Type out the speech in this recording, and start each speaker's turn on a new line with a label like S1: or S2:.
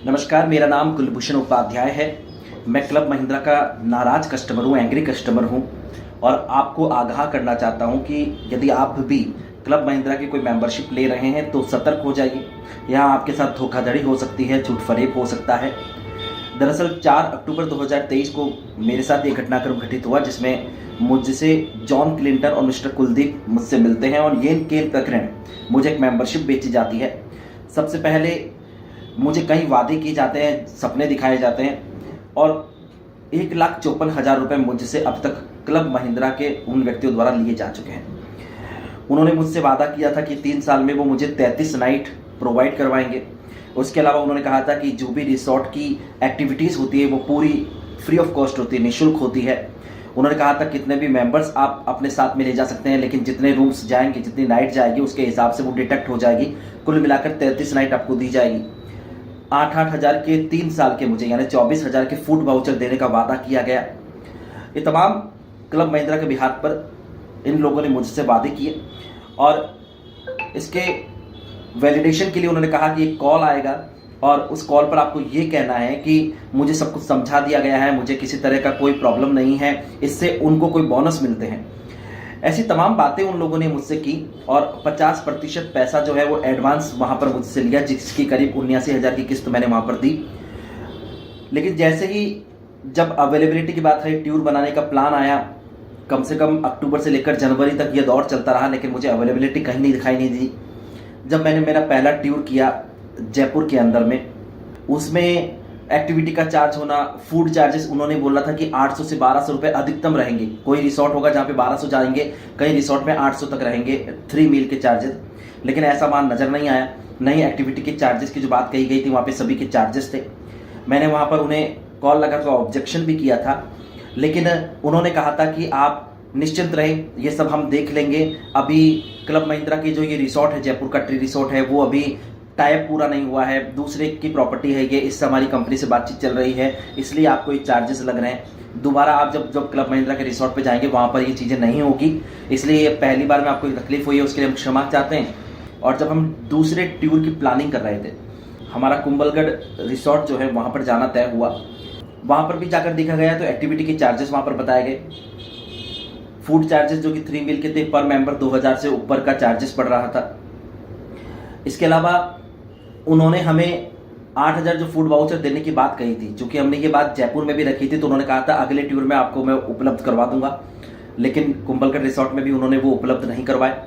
S1: नमस्कार, मेरा नाम कुलभूषण उपाध्याय है। मैं क्लब महिंद्रा का नाराज कस्टमर हूँ, एंग्री कस्टमर हूँ और आपको आगाह करना चाहता हूँ कि यदि आप भी क्लब महिंद्रा की कोई मेंबरशिप ले रहे हैं तो सतर्क हो जाइए। यहाँ आपके साथ धोखाधड़ी हो सकती है, झूठ फरेब हो सकता है। दरअसल 4 अक्टूबर 2023 को मेरे साथ ये घटनाक्रम घटित हुआ जिसमें मुझसे जॉन क्लिंटन और मिस्टर कुलदीप मुझसे मिलते हैं और ये के प्रकरण मुझे एक मेंबरशिप बेची जाती है। सबसे पहले मुझे कई वादे किए जाते हैं, सपने दिखाए जाते हैं और 1,54,000 रुपये मुझसे अब तक क्लब महिंद्रा के उन व्यक्तियों द्वारा लिए जा चुके हैं। उन्होंने मुझसे वादा किया था कि 3 साल में वो मुझे 33 नाइट प्रोवाइड करवाएंगे। उसके अलावा उन्होंने कहा था कि जो भी रिसोर्ट की एक्टिविटीज़ होती है वो पूरी फ्री ऑफ कॉस्ट होती है, निःशुल्क होती है। उन्होंने कहा था कितने भी मेंबर्स आप अपने साथ में ले जा सकते हैं, लेकिन जितने रूम्स जाएंगे, जितनी नाइट जाएगी उसके हिसाब से वो डिटेक्ट हो जाएगी। कुल मिलाकर 33 नाइट आपको दी जाएगी। 8-8 हज़ार के 3 साल के मुझे यानी 24,000 के फूड वाउचर देने का वादा किया गया। ये तमाम क्लब महिंद्रा के बिहार पर इन लोगों ने मुझसे वादे किए और इसके वैलिडेशन के लिए उन्होंने कहा कि एक कॉल आएगा और उस कॉल पर आपको ये कहना है कि मुझे सब कुछ समझा दिया गया है, मुझे किसी तरह का कोई प्रॉब्लम नहीं है, इससे उनको कोई बोनस मिलते हैं। ऐसी तमाम बातें उन लोगों ने मुझसे की और 50% पैसा जो है वो एडवांस वहाँ पर मुझसे लिया, जिसकी करीब 79,000 की किस्त मैंने वहाँ पर दी। लेकिन जैसे ही जब अवेलेबिलिटी की बात है, टूर बनाने का प्लान आया, कम से कम अक्टूबर से लेकर जनवरी तक ये दौर चलता रहा, लेकिन मुझे अवेलेबिलिटी कहीं नहीं दिखाई नहीं दी। जब मैंने मेरा पहला टूर किया जयपुर के अंदर में, उसमें एक्टिविटी का चार्ज होना, फूड चार्जेस उन्होंने बोला था कि 800 से 1200 रुपये अधिकतम रहेंगे। कोई रिसोर्ट होगा जहाँ पे 1200 जाएंगे, कई रिसोर्ट में 800 तक रहेंगे 3 मील के चार्जेस। लेकिन ऐसा मान नज़र नहीं आया। नहीं, एक्टिविटी के चार्जेस की जो बात कही गई थी वहाँ पे सभी के चार्जेस थे। मैंने वहाँ पर उन्हें कॉल लगाकर ऑब्जेक्शन भी किया था, लेकिन उन्होंने कहा था कि आप निश्चिंत रहें, ये सब हम देख लेंगे। अभी क्लब महिंद्रा की जो ये रिसोर्ट है, जयपुर का ट्री रिसोर्ट है, वो अभी टाइप पूरा नहीं हुआ है, दूसरे की प्रॉपर्टी है ये, इससे हमारी कंपनी से बातचीत चल रही है, इसलिए आपको ये चार्जेस लग रहे हैं। दोबारा आप जब क्लब महिंद्रा के रिसोर्ट पे जाएंगे वहाँ पर ये चीज़ें नहीं होगी, इसलिए पहली बार में आपको तकलीफ हुई है, उसके लिए हम क्षमा चाहते हैं। और जब हम दूसरे टूर की प्लानिंग कर रहे थे, हमारा कुंभलगढ़ रिसोर्ट जो है वहाँ पर जाना तय हुआ। वहाँ पर भी जाकर देखा गया तो एक्टिविटी के चार्जेस वहाँ पर बताए गए। फूड चार्जेस जो कि 3 मील के थे, पर मेंबर 2,000 से ऊपर का चार्जेस पड़ रहा था। इसके अलावा उन्होंने हमें 8,000 जो फूड वाउचर देने की बात कही थी, चूंकि हमने ये बात जयपुर में भी रखी थी तो उन्होंने कहा था अगले टूर में आपको मैं उपलब्ध करवा दूंगा, लेकिन कुंभलगढ़ रिसोर्ट में भी उन्होंने वो उपलब्ध नहीं करवाए।